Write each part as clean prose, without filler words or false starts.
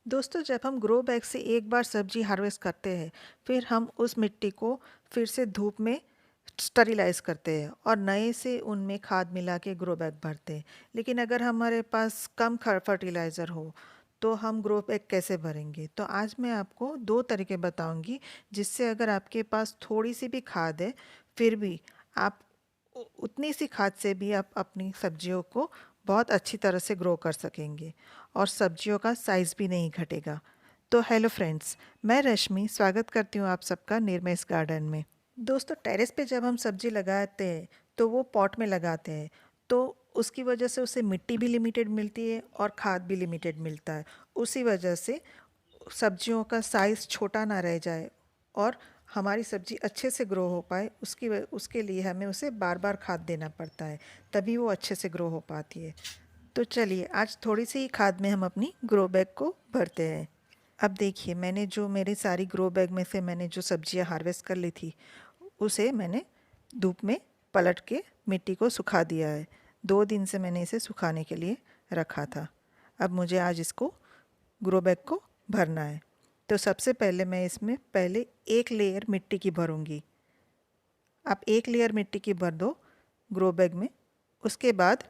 दोस्तों, जब हम ग्रो बैग से एक बार सब्जी हार्वेस्ट करते हैं, फिर हम उस मिट्टी को फिर से धूप में स्टरिलाइज करते हैं और नए से उनमें खाद मिला के ग्रो बैग भरते हैं। लेकिन अगर हमारे पास कम फर्टिलाइज़र हो तो हम ग्रो बैग कैसे भरेंगे? तो आज मैं आपको दो तरीके बताऊंगी जिससे अगर आपके पास थोड़ी सी भी खाद है, फिर भी आप उतनी सी खाद से भी आप अपनी सब्जियों को बहुत अच्छी तरह से ग्रो कर सकेंगे और सब्जियों का साइज़ भी नहीं घटेगा। तो हेलो फ्रेंड्स, मैं रश्मि स्वागत करती हूँ आप सबका निर्मेस गार्डन में। दोस्तों, टेरेस पे जब हम सब्जी लगाते हैं तो वो पॉट में लगाते हैं, तो उसकी वजह से उसे मिट्टी भी लिमिटेड मिलती है और खाद भी लिमिटेड मिलता है। उसी वजह से सब्जियों का साइज़ छोटा ना रह जाए और हमारी सब्जी अच्छे से ग्रो हो पाए, उसके लिए हमें उसे बार बार खाद देना पड़ता है, तभी वो अच्छे से ग्रो हो पाती है। तो चलिए आज थोड़ी सी ही खाद में हम अपनी ग्रो बैग को भरते हैं। अब देखिए, मैंने जो मेरी सारी ग्रो बैग में से मैंने जो सब्जियां हार्वेस्ट कर ली थी, उसे मैंने धूप में पलट के मिट्टी को सुखा दिया है। 2 दिन से मैंने इसे सुखाने के लिए रखा था। अब मुझे आज इसको ग्रो बैग को भरना है। तो सबसे पहले मैं इसमें पहले एक लेयर मिट्टी की भरूंगी। आप एक लेयर मिट्टी की भर दो ग्रो बैग में। उसके बाद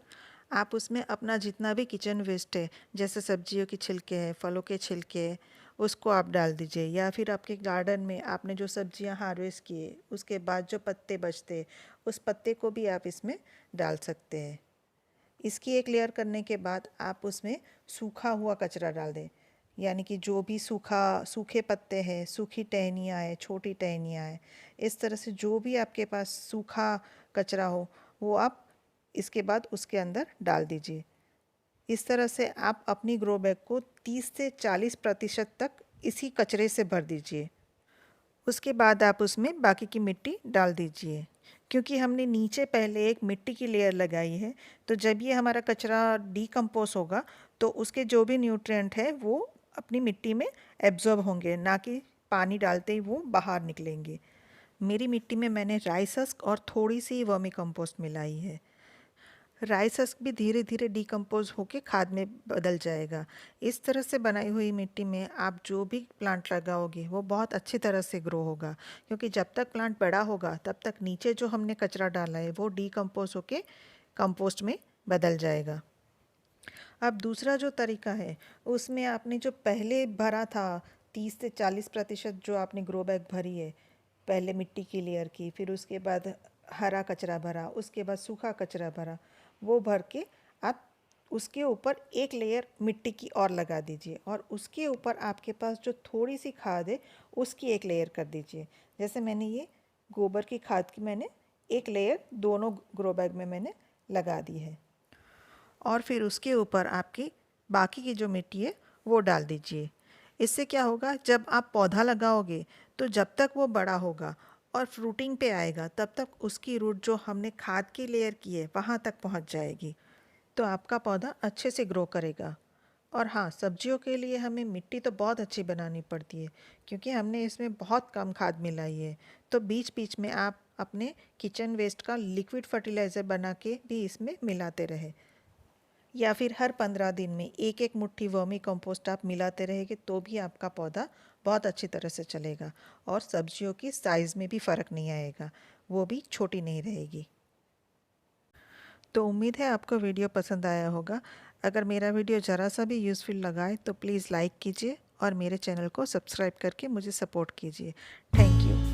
आप उसमें अपना जितना भी किचन वेस्ट है, जैसे सब्जियों के छिलके हैं, फलों के छिलके हैं, उसको आप डाल दीजिए। या फिर आपके गार्डन में आपने जो सब्जियां हार्वेस्ट किए उसके बाद जो पत्ते बचते उस पत्ते को भी आप इसमें डाल सकते हैं। इसकी एक लेयर करने के बाद आप उसमें सूखा हुआ कचरा डाल दें, यानी कि जो भी सूखे पत्ते हैं, सूखी टहनियाँ हैं, छोटी टहनियाँ हैं, इस तरह से जो भी आपके पास सूखा कचरा हो वो आप इसके बाद उसके अंदर डाल दीजिए। इस तरह से आप अपनी ग्रो बैग को 30 से 40% तक इसी कचरे से भर दीजिए। उसके बाद आप उसमें बाकी की मिट्टी डाल दीजिए। क्योंकि हमने नीचे पहले एक मिट्टी की लेयर लगाई है, तो जब ये हमारा कचरा डीकम्पोज होगा तो उसके जो भी न्यूट्रिएंट है वो अपनी मिट्टी में एब्जॉर्ब होंगे, ना कि पानी डालते ही वो बाहर निकलेंगे। मेरी मिट्टी में मैंने राइस हस्क और थोड़ी सी वर्मी कंपोस्ट मिलाई है। राइस हस्क भी धीरे धीरे डिकम्पोज होके खाद में बदल जाएगा। इस तरह से बनाई हुई मिट्टी में आप जो भी प्लांट लगाओगे वो बहुत अच्छी तरह से ग्रो होगा, क्योंकि जब तक प्लांट बड़ा होगा तब तक नीचे जो हमने कचरा डाला है वो डिकम्पोज होके कंपोस्ट में बदल जाएगा। अब दूसरा जो तरीका है, उसमें आपने जो पहले भरा था 30 से 40% जो आपने ग्रो बैग भरी है, पहले मिट्टी की लेयर की, फिर उसके बाद हरा कचरा भरा, उसके बाद सूखा कचरा भरा, वो भर के आप उसके ऊपर एक लेयर मिट्टी की और लगा दीजिए और उसके ऊपर आपके पास जो थोड़ी सी खाद है उसकी एक लेयर कर दीजिए। जैसे मैंने ये गोबर की खाद की मैंने एक लेयर दोनों ग्रो बैग में मैंने लगा दी है और फिर उसके ऊपर आपकी बाकी की जो मिट्टी है वो डाल दीजिए। इससे क्या होगा, जब आप पौधा लगाओगे तो जब तक वो बड़ा होगा और फ्रूटिंग पे आएगा तब तक उसकी रूट जो हमने खाद की लेयर की है वहाँ तक पहुँच जाएगी, तो आपका पौधा अच्छे से ग्रो करेगा। और हाँ, सब्जियों के लिए हमें मिट्टी तो बहुत अच्छी बनानी पड़ती है, क्योंकि हमने इसमें बहुत कम खाद मिलाई है। तो बीच बीच में आप अपने किचन वेस्ट का लिक्विड फर्टिलाइज़र बना के भी इसमें मिलाते रहे, या फिर हर 15 दिन में एक एक मुट्ठी वर्मी कंपोस्ट आप मिलाते रहेंगे तो भी आपका पौधा बहुत अच्छी तरह से चलेगा और सब्जियों की साइज़ में भी फ़र्क नहीं आएगा, वो भी छोटी नहीं रहेगी। तो उम्मीद है आपको वीडियो पसंद आया होगा। अगर मेरा वीडियो ज़रा सा भी यूज़फुल लगा है तो प्लीज़ लाइक कीजिए और मेरे चैनल को सब्सक्राइब करके मुझे सपोर्ट कीजिए। Thank you.